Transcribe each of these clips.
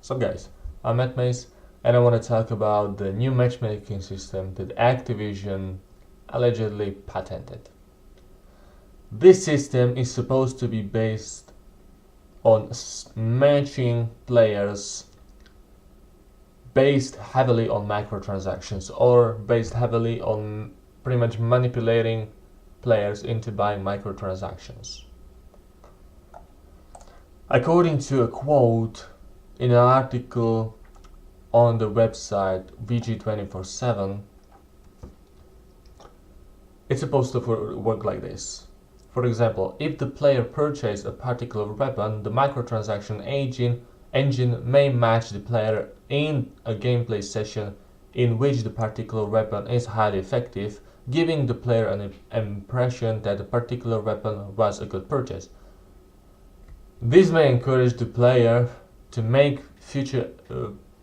So guys, I'm Matt Mace and I want to talk about the new matchmaking system that Activision allegedly patented. This system is supposed to be based on matching players based heavily on microtransactions or based heavily on pretty much manipulating players into buying microtransactions. According to a quote in an article on the website VG247, it's supposed to work like this. For example, if the player purchased a particular weapon, the microtransaction engine may match the player in a gameplay session in which the particular weapon is highly effective, giving the player an impression that the particular weapon was a good purchase. This may encourage the player to make future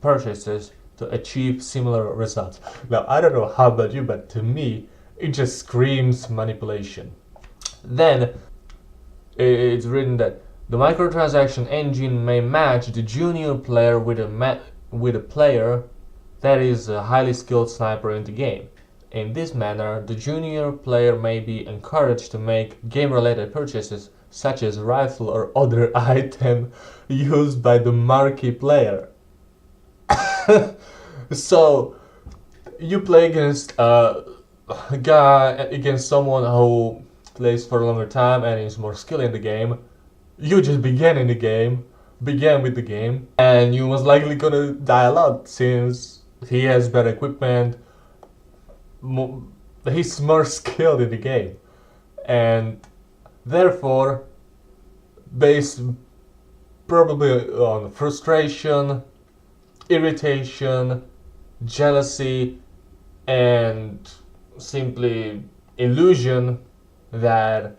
purchases to achieve similar results. Now, I don't know how about you, but to me, it just screams manipulation. Then, it's written that the microtransaction engine may match the junior player with a player that is a highly skilled sniper in the game. In this manner, the junior player may be encouraged to make game-related purchases such as rifle or other item used by the marquee player. So, you play against a guy, against someone who plays for a longer time and is more skilled in the game. You just began with the game, and you most likely gonna die a lot since he has better equipment, he's more skilled in the game, and therefore, based probably on frustration, irritation, jealousy, and simply illusion that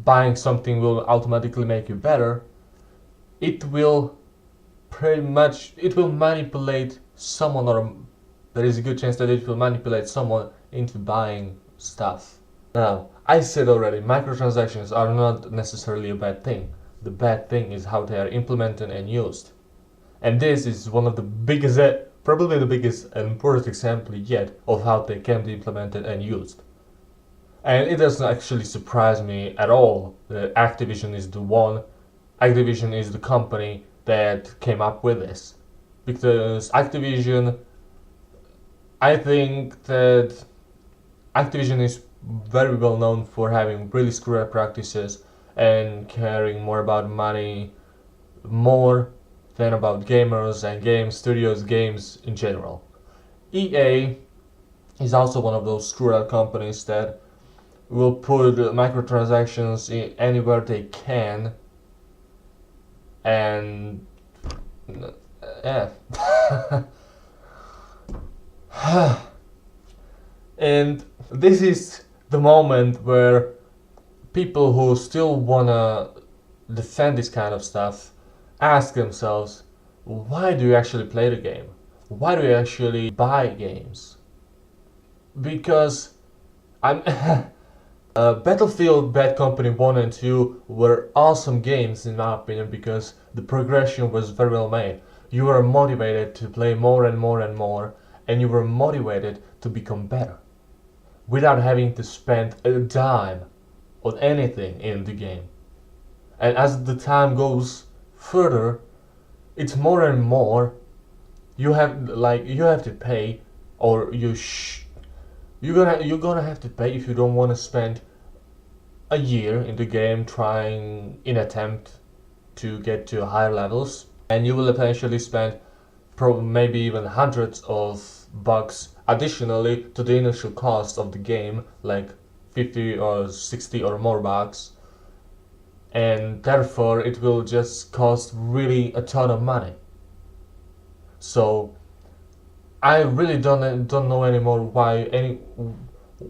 buying something will automatically make you better, it will manipulate someone, or there is a good chance that it will manipulate someone into buying stuff. Now, I said already, microtransactions are not necessarily a bad thing. The bad thing is how they are implemented and used. And this is one of the biggest, probably the biggest and worst example yet of how they can be implemented and used. And it doesn't actually surprise me at all that Activision is the company that came up with this. Because Activision, I think that Activision is very well known for having really screwed up practices and caring more about money more than about gamers and game studios, games in general. EA is also one of those screwed up companies that will put microtransactions in anywhere they can, and yeah. And this is the moment where people who still wanna defend this kind of stuff ask themselves, why do you actually play the game? Why do you actually buy games? Because Battlefield, Bad Company 1 and 2 were awesome games in my opinion, because the progression was very well made. You were motivated to play more and more and more, and you were motivated to become better without having to spend a dime on anything in the game. And as the time goes further, it's more and more you have to pay, or you're gonna have to pay if you don't want to spend a year in the game trying in attempt to get to higher levels, and you will eventually spend maybe even hundreds of bucks additionally to the initial cost of the game, like 50 or 60 or more bucks, and therefore it will just cost really a ton of money. So I really don't know anymore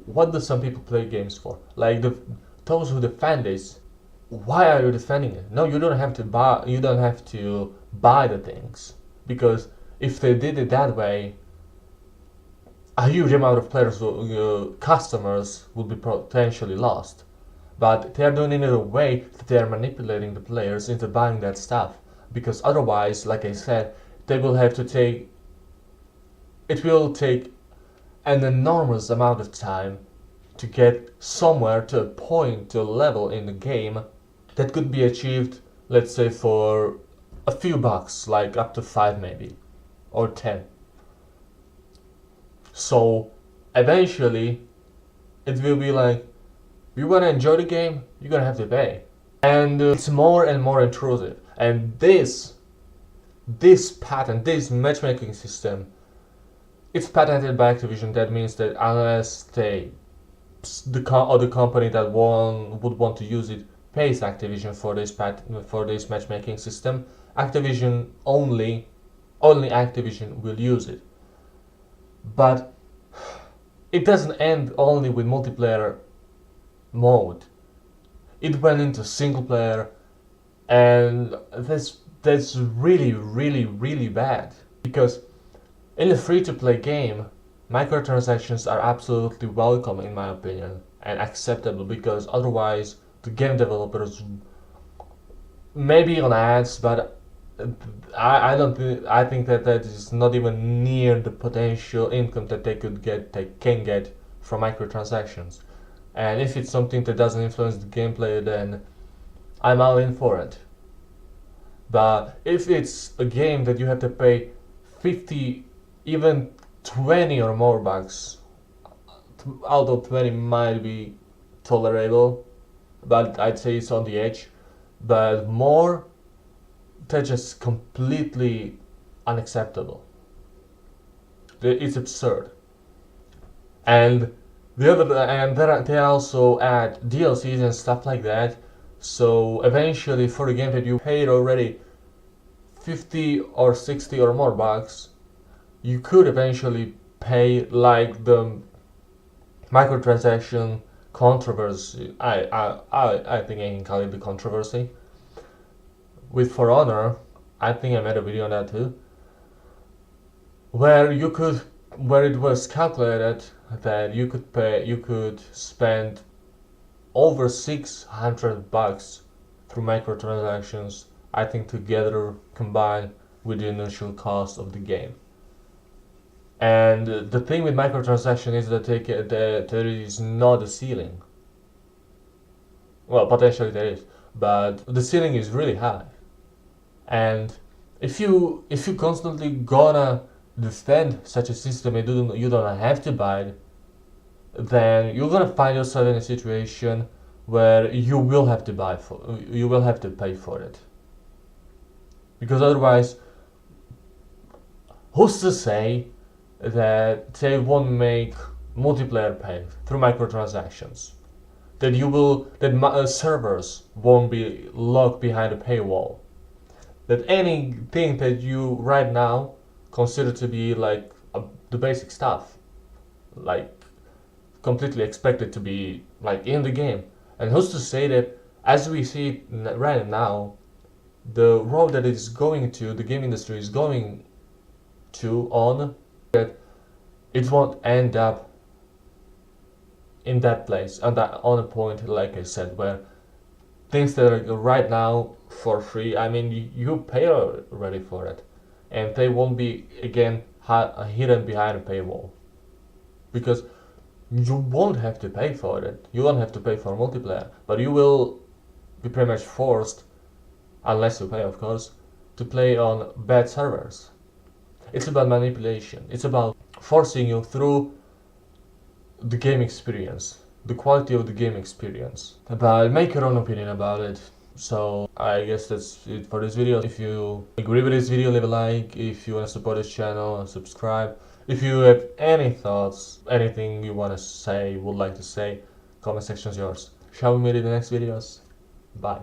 what do some people play games for? Like those who defend this, why are you defending it? No, you don't have to buy the things, because if they did it that way, a huge amount of players, customers, will be potentially lost. But they are doing it in a way that they are manipulating the players into buying that stuff. because otherwise, like I said, they will have to take, it will take an enormous amount of time to get somewhere, to a point, to a level in the game that could be achieved, let's say, for a few bucks, like up to 5 maybe, or 10. So eventually it will be like, you wanna enjoy the game, you're gonna have to pay. And it's more and more intrusive. And this patent, this matchmaking system, it's patented by Activision. That means that unless the company that would want to use it pays Activision for this matchmaking system, Activision only Activision will use it. But it doesn't end only with multiplayer mode. It went into single player, and that's really bad, because in a free-to-play game, microtransactions are absolutely welcome in my opinion and acceptable, because otherwise the game developers, maybe on ads, but I think that is not even near the potential income that they can get from microtransactions. And if it's something that doesn't influence the gameplay, then I'm all in for it. But if it's a game that you have to pay 50, even 20 or more bucks, although 20 might be tolerable, but I'd say it's on the edge, but more, that's just completely unacceptable. It's absurd. And they also add DLCs and stuff like that. So eventually, for a game that you paid already 50 or 60 or more bucks, you could eventually pay, like the microtransaction controversy. I think I can call it the controversy with For Honor. I think I made a video on that too, where it was calculated that you could spend over 600 bucks through microtransactions, I think, together combined with the initial cost of the game. And the thing with microtransaction is that there is not a ceiling. Well, potentially there is, but the ceiling is really high. And if you constantly gonna defend such a system and you don't have to buy it, then you're gonna find yourself in a situation where you will have to pay for it. Because otherwise, who's to say that they won't make multiplayer pay through microtransactions? That servers won't be locked behind a paywall? That anything that you right now consider to be like the basic stuff, like completely expected to be like in the game. And who's to say that, as we see it right now, the road that it's going to, the game industry is going to on, that it won't end up in that place, on a point, like I said, where things that are right now for free, I mean, you pay already for it, and they won't be again hidden behind a paywall, because you won't have to pay for it. You won't have to pay for multiplayer, but you will be pretty much forced, unless you pay of course, to play on bad servers. It's about manipulation. It's about forcing you through the game experience, the quality of the game experience. But make your own opinion about it. So I guess that's it for this video. If you agree with this video, leave a like. If you want to support this channel, subscribe. If you have any thoughts, anything you want to say, would like to say, comment section is yours. Shall we meet in the next videos? Bye.